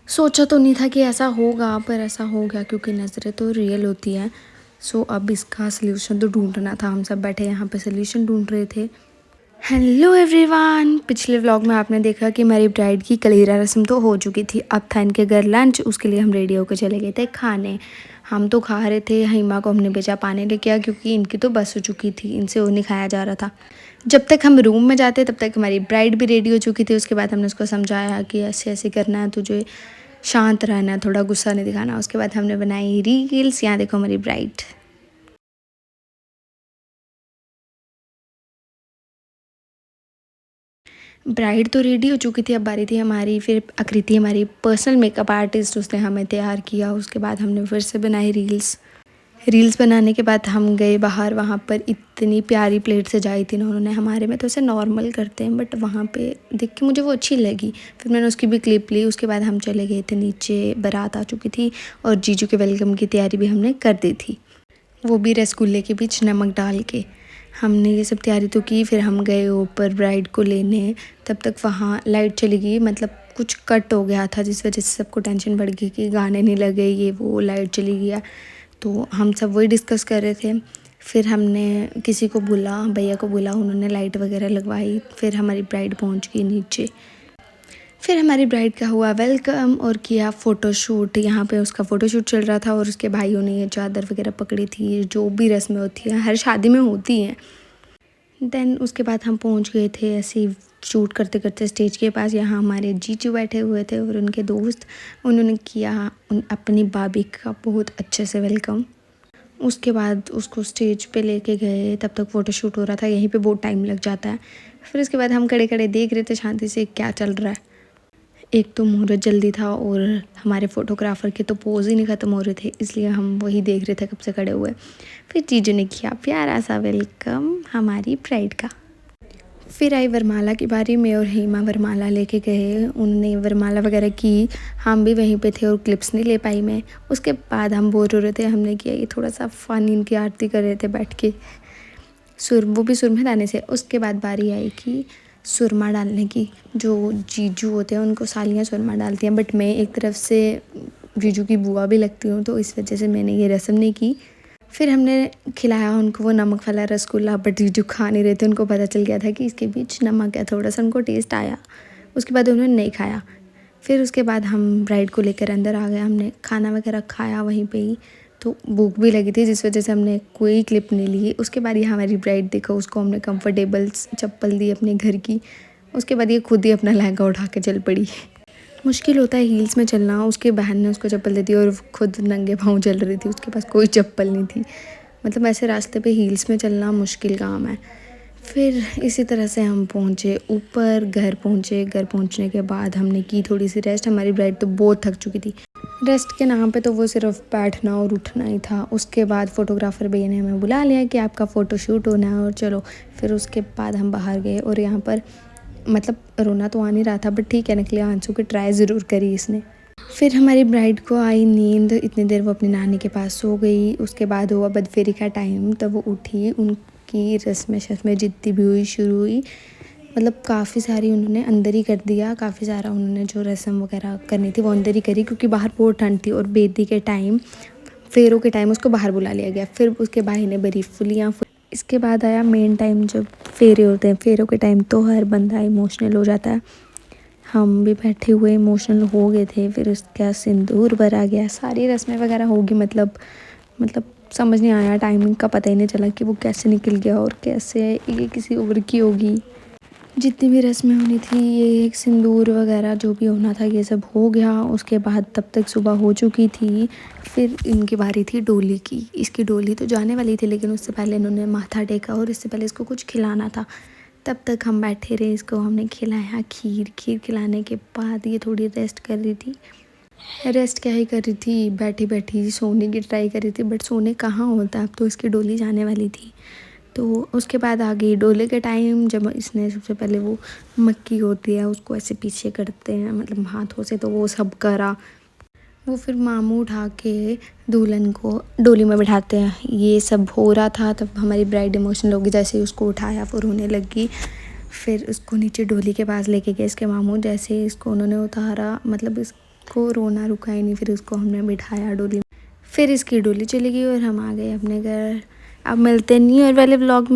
सोचा तो नहीं था कि ऐसा होगा, पर ऐसा हो गया क्योंकि नज़रें तो रियल होती हैं। सो अब इसका सल्यूशन तो ढूंढना था। हम सब बैठे यहाँ पे सल्यूशन ढूंढ रहे थे। हेलो एवरीवन, पिछले व्लॉग में आपने देखा कि मेरी ब्राइड की कलीरा रस्म तो हो चुकी थी। अब था इनके घर लंच, उसके लिए हम रेडी होकर चले गए थे खाने। हम तो खा रहे थे, हिमा को हमने भेजा पानी लेके आ क्योंकि इनकी तो बस हो चुकी थी, इनसे वो नहीं खाया जा रहा था। जब तक हम रूम में जाते तब तक हमारी ब्राइड भी रेडी हो चुकी थी। उसके बाद हमने उसको समझाया कि ऐसे ऐसे करना है, तुझे शांत रहना है, थोड़ा गुस्सा नहीं दिखाना। उसके बाद हमने बनाई रील्स। यहाँ देखो हमारी ब्राइड। ब्राइड तो रेडी हो चुकी थी, अब बारी थी हमारी। फिर आकृति हमारी पर्सनल मेकअप आर्टिस्ट, उसने हमें तैयार किया। उसके बाद हमने फिर से बनाई रील्स। रील्स बनाने के बाद हम गए बाहर। वहाँ पर इतनी प्यारी प्लेट सजाई थी ना उन्होंने। हमारे में तो ऐसे नॉर्मल करते हैं, बट वहाँ पे देख के मुझे वो अच्छी लगी। फिर मैंने उसकी भी क्लिप ली। उसके बाद हम चले गए थे नीचे, बारात आ चुकी थी और जीजू के वेलकम की तैयारी भी हमने कर दी थी, वो भी रसगुल्ले के बीच नमक डाल के। हमने ये सब तैयारी तो की। फिर हम गए ऊपर ब्राइड को लेने। तब तक वहाँ लाइट चली गई, मतलब कुछ कट हो गया था, जिस वजह से सबको टेंशन बढ़ गई कि गाने नहीं लगे, ये वो, लाइट चली गया। तो हम सब वही डिस्कस कर रहे थे। फिर हमने किसी को बुला, भैया को बुला, उन्होंने लाइट वगैरह लगवाई। फिर हमारी ब्राइड पहुँच गई नीचे। फिर हमारी ब्राइड का हुआ वेलकम और किया फ़ोटोशूट। यहाँ पे उसका फ़ोटोशूट चल रहा था और उसके भाइयों ने ये चादर वगैरह पकड़ी थी, जो भी रस्में होती हैं, हर शादी में होती हैं। देन उसके बाद हम पहुँच गए थे ऐसे ही शूट करते करते स्टेज के पास। यहाँ हमारे जीजू बैठे हुए थे और उनके दोस्त। उन्होंने किया अपनी भाभी का बहुत अच्छे से वेलकम। उसके बाद उसको स्टेज पे लेके गए। तब तक फ़ोटोशूट हो रहा था, यहीं पे बहुत टाइम लग जाता है। फिर उसके बाद हम खड़े खड़े देख रहे थे शांति से क्या चल रहा है। एक तो मुहूर्त जल्दी था और हमारे फ़ोटोग्राफ़र के तो पोज़ ही नहीं ख़त्म हो रहे थे, इसलिए हम वही देख रहे थे कब से खड़े हुए। फिर जीजू ने किया प्यारा सा वेलकम हमारी ब्राइड का। फिर आई वरमाला की बारी में और हेमा वरमाला लेके गए। उन्होंने वरमाला वगैरह की, हम भी वहीं पे थे और क्लिप्स नहीं ले पाई मैं। उसके बाद हम बोर हो रहे थे, हमने किया ये थोड़ा सा फ़न, इनकी आरती कर रहे थे बैठ के, सुर, वो भी सुरमे दाने से। उसके बाद बारी आई कि सुरमा डालने की। जो जीजू होते हैं उनको सालियाँ सुरमा डालती हैं, बट मैं एक तरफ से जीजू की बुआ भी लगती हूँ, तो इस वजह से मैंने ये रस्म नहीं की। फिर हमने खिलाया उनको वो नमक वाला रसगुल्ला, बट जीजू खा नहीं रहे थे। उनको पता चल गया था कि इसके बीच नमक है, थोड़ा सा उनको टेस्ट आया। उसके बाद उन्होंने नहीं खाया। फिर उसके बाद हम ब्राइड को लेकर अंदर आ गए। हमने खाना वगैरह खाया वहीं पे ही, तो भूख भी लगी थी, जिस वजह से हमने कोई क्लिप नहीं ली। उसके बाद यहाँ हमारी ब्राइड देखो, उसको हमने कंफर्टेबल चप्पल दी अपने घर की। उसके बाद ये खुद ही अपना लहंगा उठा के चल पड़ी। मुश्किल होता है हील्स में चलना। उसके बहन ने उसको चप्पल दे दी और खुद नंगे पाँव चल रही थी, उसके पास कोई चप्पल नहीं थी। मतलब ऐसे रास्ते पे हील्स में चलना मुश्किल काम है। फिर इसी तरह से हम पहुँचे ऊपर, घर पहुँचे। घर पहुँचने के बाद हमने की थोड़ी सी रेस्ट। हमारी ब्राइड तो बहुत थक चुकी थी। रेस्ट के नाम पे तो वो सिर्फ बैठना और उठना ही था। उसके बाद फ़ोटोग्राफ़र भैया ने हमें बुला लिया कि आपका फ़ोटो शूट होना है और चलो। फिर उसके बाद हम बाहर गए और यहाँ पर मतलब रोना तो आ नहीं रहा था, बट ठीक है, निकले आंसू की ट्राई ज़रूर करी इसने। फिर हमारी ब्राइड को आई नींद, इतनी देर वो अपनी नानी के पास सो गई। उसके बाद हुआ बदफेरी का टाइम, तब वो उठी। उनकी रस्में शस्में जितनी भी हुई शुरू हुई, मतलब काफ़ी सारी उन्होंने अंदर ही कर दिया। काफ़ी सारा उन्होंने जो रस्म वगैरह करनी थी वो अंदर ही करी, क्योंकि बाहर बहुत ठंड थी। और बेदी के टाइम, फेरों के टाइम उसको बाहर बुला लिया गया। फिर उसके भाई ने भरी फुलियाँ। इसके बाद आया मेन टाइम, जब फेरे होते हैं। फेरों के टाइम तो हर बंदा इमोशनल हो जाता है, हम भी बैठे हुए इमोशनल हो गए थे। फिर उसका सिंदूर भरा गया, सारी रस्में वगैरह होगी। मतलब समझ नहीं आया, टाइमिंग का पता ही नहीं चला कि वो कैसे निकल गया और कैसे ये किसी और की होगी। जितनी भी रस्में होनी थी, ये एक सिंदूर वगैरह जो भी होना था, ये सब हो गया। उसके बाद तब तक सुबह हो चुकी थी। फिर इनकी बारी थी डोली की। इसकी डोली तो जाने वाली थी, लेकिन उससे पहले इन्होंने माथा टेका और इससे पहले इसको कुछ खिलाना था। तब तक हम बैठे रहे, इसको हमने खिलाया खीर। खीर खिलाने के बाद ये थोड़ी रेस्ट कर रही थी। रेस्ट क्या ही कर रही थी, बैठी बैठी सोने की ट्राई कर रही थी, बट सोने कहाँ होता, अब तो इसकी डोली जाने वाली थी। तो उसके बाद आ गई डोले के टाइम, जब इसने सबसे पहले वो मक्की होती है उसको ऐसे पीछे करते हैं, मतलब हाथों से, तो वो सब करा। वो फिर मामू उठा के दुल्हन को डोली में बिठाते हैं। ये सब हो रहा था, तब हमारी ब्राइड इमोशनल होगी। जैसे ही उसको उठाया फिर रोने लगी। फिर उसको नीचे डोली के पास लेके गए इसके मामू। जैसे ही इसको उन्होंने उतारा, मतलब इस को रोना रुका ही नहीं, फिर उसको हमने बिठाया डोली में। फिर इसकी डोली चली गई और हम आ गए अपने घर। अब मिलते हैं न्यू ईयर वाले व्लॉग में।